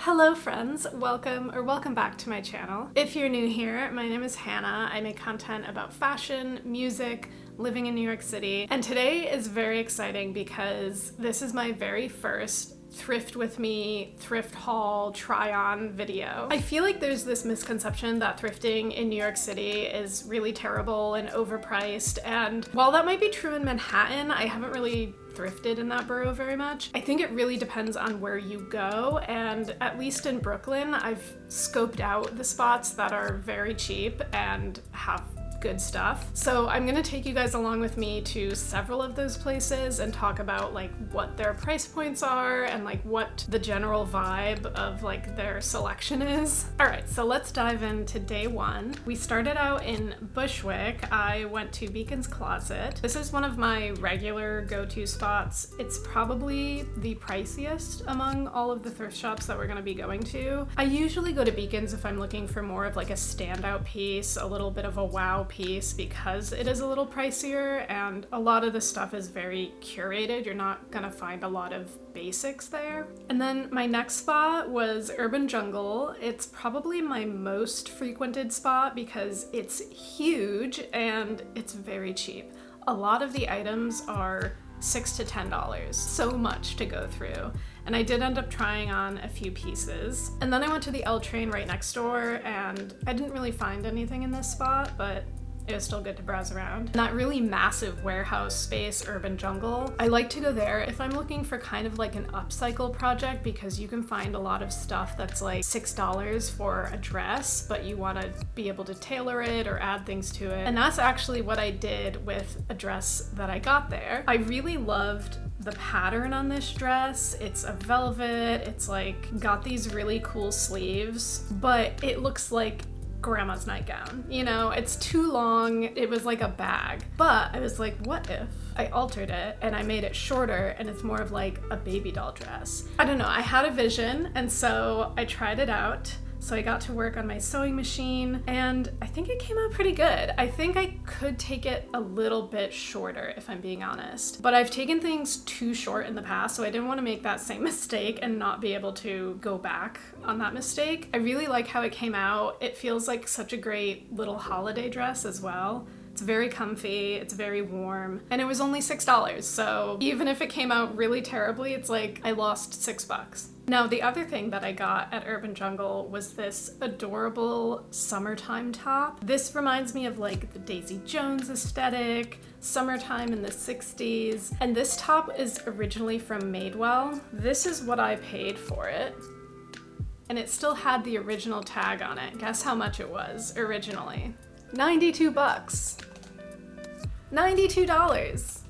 Hello friends, welcome back to my channel. If you're new here, my name is Hannah. I make content about fashion, music, living in New York City, and today is very exciting because this is my very first Thrift with Me Thrift Haul Try-On video. I feel like there's this misconception that thrifting in New York City is really terrible and overpriced, and while that might be true in Manhattan, I haven't really thrifted in that borough very much. I think it really depends on where you go, and at least in Brooklyn, I've scoped out the spots that are very cheap and have good stuff. So I'm gonna take you guys along with me to several of those places and talk about like what their price points are and like what the general vibe of like their selection is. All right, so let's dive into day one. We started out in Bushwick. I went to Beacon's Closet. This is one of my regular go-to spots. It's probably the priciest among all of the thrift shops that we're gonna be going to. I usually go to Beacon's if I'm looking for more of like a standout piece, a little bit of a wow piece, because it is a little pricier and a lot of the stuff is very curated. You're not gonna find a lot of basics there. And then my next spot was Urban Jungle. It's probably my most frequented spot because it's huge and it's very cheap. A lot of the items are $6 to $10, so much to go through. And I did end up trying on a few pieces. And then I went to the L train right next door and I didn't really find anything in this spot, but it was still good to browse around. That really massive warehouse space, Urban Jungle, I like to go there if I'm looking for kind of like an upcycle project, because you can find a lot of stuff that's like $6 for a dress, but you want to be able to tailor it or add things to it. And that's actually what I did with a dress that I got there. I really loved the pattern on this dress. It's a velvet, it's like got these really cool sleeves, but it looks like grandma's nightgown. You know, it's too long. It was like a bag. But I was like, what if I altered it and I made it shorter and it's more of like a baby doll dress? I don't know. I had a vision, and so I tried it out. So I got to work on my sewing machine and I think it came out pretty good. I think I could take it a little bit shorter if I'm being honest, but I've taken things too short in the past, so I didn't want to make that same mistake and not be able to go back on that mistake. I really like how it came out. It feels like such a great little holiday dress as well. It's very comfy, it's very warm, and it was only $6, so even if it came out really terribly, it's like I lost $6. Now, the other thing that I got at Urban Jungle was this adorable summertime top. This reminds me of like the Daisy Jones aesthetic, summertime in the 60s, and this top is originally from Madewell. This is what I paid for it, and it still had the original tag on it. Guess how much it was originally? $92. $92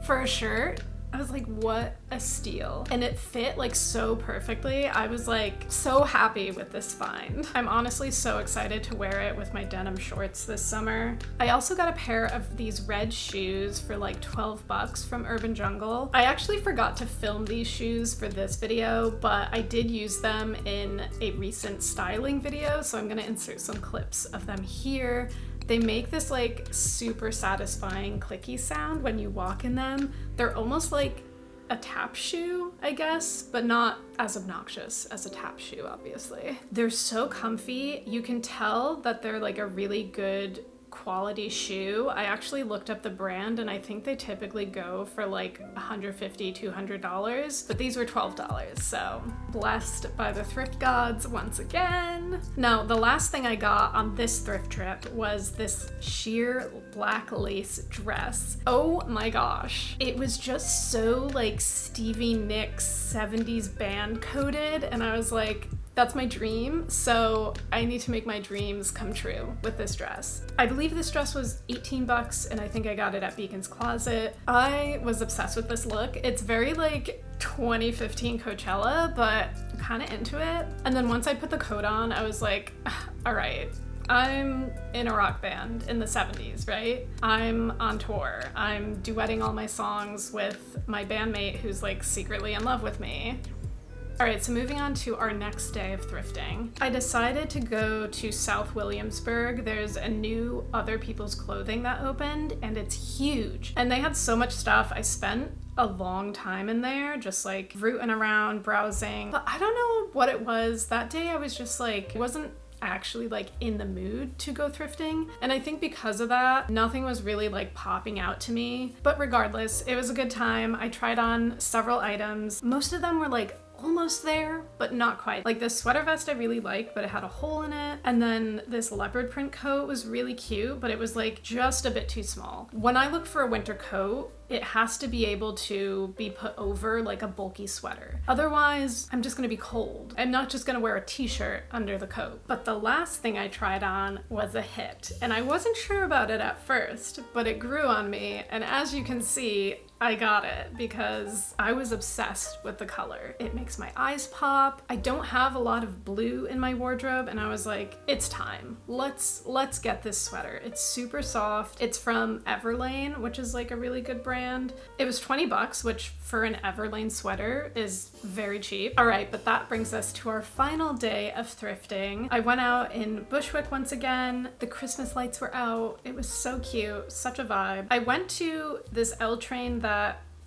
for a shirt. I was like, what a steal. And it fit like so perfectly. I was like so happy with this find. I'm honestly so excited to wear it with my denim shorts this summer. I also got a pair of these red shoes for like $12 from Urban Jungle. I actually forgot to film these shoes for this video, but I did use them in a recent styling video, so I'm gonna insert some clips of them here. They make this like super satisfying clicky sound when you walk in them. They're almost like a tap shoe, I guess, but not as obnoxious as a tap shoe, obviously. They're so comfy. You can tell that they're like a really good quality shoe. I actually looked up the brand and I think they typically go for like $150, $200, but these were $12, so blessed by the thrift gods once again. Now, the last thing I got on this thrift trip was this sheer black lace dress. Oh my gosh. It was just so like Stevie Nicks 70s band coded, and I was like, that's my dream, so I need to make my dreams come true with this dress. I believe this dress was $18 and I think I got it at Beacon's Closet. I was obsessed with this look. It's very like 2015 Coachella, but I'm kind of into it. And then once I put the coat on, I was like, all right, I'm in a rock band in the 70s, right? I'm on tour. I'm duetting all my songs with my bandmate who's like secretly in love with me. Alright, so moving on to our next day of thrifting. I decided to go to South Williamsburg. There's a new Other People's Clothing that opened, and it's huge. And they had so much stuff. I spent a long time in there, just like rooting around, browsing. But I don't know what it was. That day I was just like, wasn't actually like in the mood to go thrifting, and I think because of that nothing was really like popping out to me. But regardless, it was a good time. I tried on several items. Most of them were like almost there, but not quite. Like this sweater vest I really liked, but it had a hole in it. And then this leopard print coat was really cute, but it was like just a bit too small. When I look for a winter coat, it has to be able to be put over like a bulky sweater. Otherwise, I'm just gonna be cold. I'm not just gonna wear a t-shirt under the coat. But the last thing I tried on was a hit, and I wasn't sure about it at first, but it grew on me, and as you can see, I got it because I was obsessed with the color. It makes my eyes pop. I don't have a lot of blue in my wardrobe, and I was like, it's time. Let's get this sweater. It's super soft. It's from Everlane, which is like a really good brand. It was $20, which for an Everlane sweater is very cheap. All right, but that brings us to our final day of thrifting. I went out in Bushwick once again. The Christmas lights were out. It was so cute, such a vibe. I went to this L train that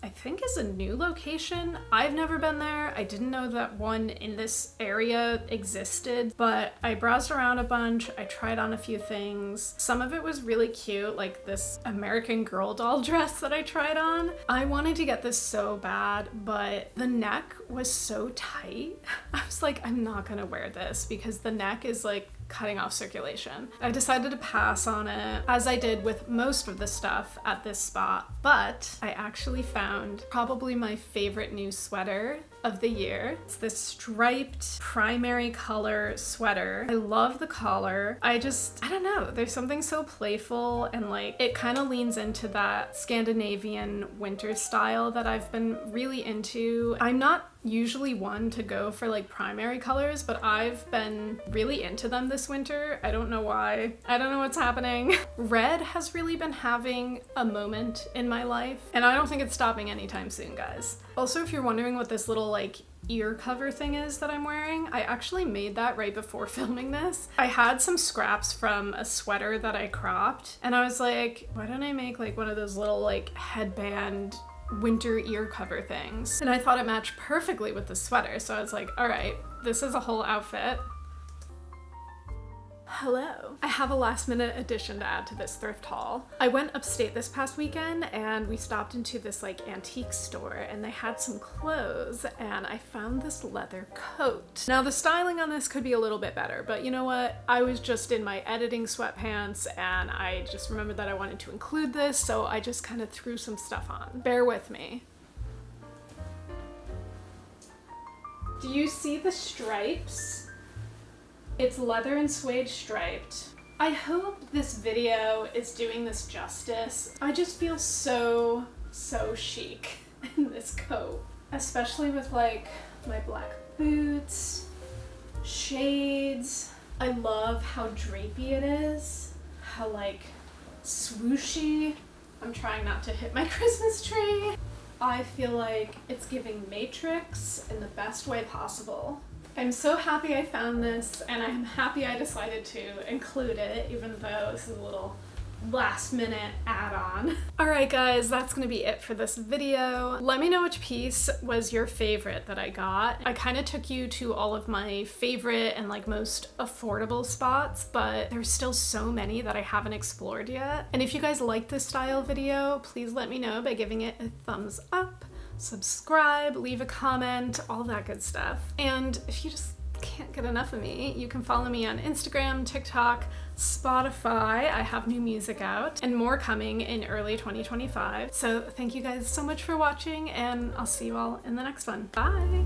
I think is a new location. I've never been there. I didn't know that one in this area existed, but I browsed around a bunch. I tried on a few things. Some of it was really cute, like this American Girl doll dress that I tried on. I wanted to get this so bad, but the neck was so tight. I was like, I'm not gonna wear this because the neck is like cutting off circulation. I decided to pass on it, as I did with most of the stuff at this spot, but I actually found probably my favorite new sweater of the year. It's this striped primary color sweater. I love the collar. I don't know, there's something so playful, and like it kind of leans into that Scandinavian winter style that I've been really into. I'm not usually one to go for like primary colors, but I've been really into them this winter. I don't know why. I don't know what's happening. Red has really been having a moment in my life, and I don't think it's stopping anytime soon, guys. Also, if you're wondering what this little like ear cover thing is that I'm wearing, I actually made that right before filming this. I had some scraps from a sweater that I cropped, and I was like, why don't I make like one of those little like headband winter ear cover things? And I thought it matched perfectly with the sweater, so I was like, all right, this is a whole outfit. Hello. I have a last minute addition to add to this thrift haul. I went upstate this past weekend and we stopped into this like antique store, and they had some clothes, and I found this leather coat. Now the styling on this could be a little bit better, but you know what? I was just in my editing sweatpants and I just remembered that I wanted to include this, so I just kind of threw some stuff on. Bear with me. Do you see the stripes? It's leather and suede striped. I hope this video is doing this justice. I just feel so chic in this coat, especially with like my black boots, shades. I love how drapey it is, how like swooshy. I'm trying not to hit my Christmas tree. I feel like it's giving Matrix in the best way possible. I'm so happy I found this, and I'm happy I decided to include it, even though this is a little last minute add-on. Alright guys, that's gonna be it for this video. Let me know which piece was your favorite that I got. I kind of took you to all of my favorite and like most affordable spots, but there's still so many that I haven't explored yet. And if you guys like this style video, please let me know by giving it a thumbs up, subscribe, leave a comment, all that good stuff. And if you just can't get enough of me, you can follow me on Instagram, TikTok, Spotify. I have new music out and more coming in early 2025. So thank you guys so much for watching, and I'll see you all in the next one. Bye!